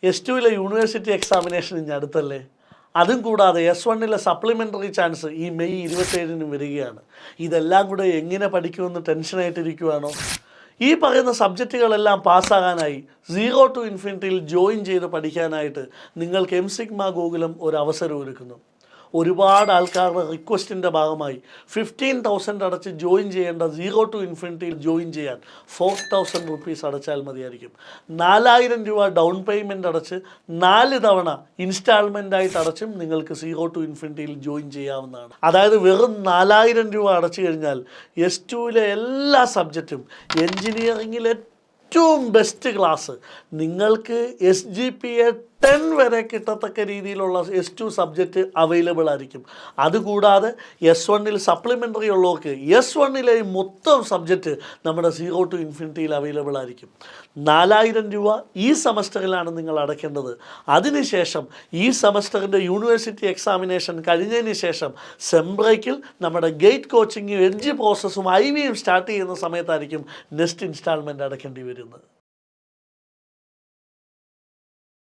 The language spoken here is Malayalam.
S2 യൂണിവേഴ്സിറ്റി എക്സാമിനേഷൻ ഇനി അടുത്തല്ലേ? അതും കൂടാതെ S1 സപ്ലിമെൻ്ററി ചാൻസ് ഈ മെയ് 27 വരികയാണ്. ഇതെല്ലാം കൂടെ എങ്ങനെ പഠിക്കുമെന്ന് ടെൻഷനായിട്ടിരിക്കുവാണോ? ഈ പറയുന്ന സബ്ജക്റ്റുകളെല്ലാം പാസ്സാകാനായി 0 to Infinity ജോയിൻ ചെയ്ത് പഠിക്കാനായിട്ട് നിങ്ങൾക്ക് എംസിഗ്മ ഗോകുലം ഒരു അവസരം ഒരുക്കുന്നു. ഒരുപാട് ആൾക്കാരുടെ റിക്വസ്റ്റിൻ്റെ ഭാഗമായി 15,000 അടച്ച് ജോയിൻ ചെയ്യേണ്ട 0 to Infinity ജോയിൻ ചെയ്യാൻ 4,000 റുപ്പീസ് അടച്ചാൽ മതിയായിരിക്കും. 4,000 രൂപ ഡൗൺ പേയ്മെൻ്റ് അടച്ച് 4 തവണ ഇൻസ്റ്റാൾമെൻ്റായിട്ട് അടച്ചും നിങ്ങൾക്ക് 0 to Infinity ജോയിൻ ചെയ്യാവുന്നതാണ്. അതായത് വെറും 4,000 രൂപ അടച്ചു കഴിഞ്ഞാൽ S2 എല്ലാ സബ്ജക്റ്റും എൻജിനീയറിങ്ങിലെ ഏറ്റവും ബെസ്റ്റ് ക്ലാസ് നിങ്ങൾക്ക് SGPA 10 വരെ കിട്ടത്തക്ക രീതിയിലുള്ള S2 സബ്ജക്റ്റ് അവൈലബിൾ ആയിരിക്കും. അതുകൂടാതെ S1 സപ്ലിമെൻ്ററി ഉള്ളവർക്ക് S1 മൊത്തം സബ്ജക്റ്റ് നമ്മുടെ 0 to Infinity അവൈലബിൾ ആയിരിക്കും. 4,000 രൂപ ഈ സെമസ്റ്ററിലാണ് നിങ്ങൾ അടയ്ക്കേണ്ടത്. അതിനുശേഷം ഈ സെമസ്റ്ററിൻ്റെ യൂണിവേഴ്സിറ്റി എക്സാമിനേഷൻ കഴിഞ്ഞതിന് ശേഷം സെംബ്രേക്കിൽ നമ്മുടെ ഗേറ്റ് കോച്ചിങ്ങും എഡ്ജ് പ്രോസസ്സും IVയും സ്റ്റാർട്ട് ചെയ്യുന്ന സമയത്തായിരിക്കും നെക്സ്റ്റ് ഇൻസ്റ്റാൾമെൻറ്റ് അടയ്ക്കേണ്ടി വരുന്നത്.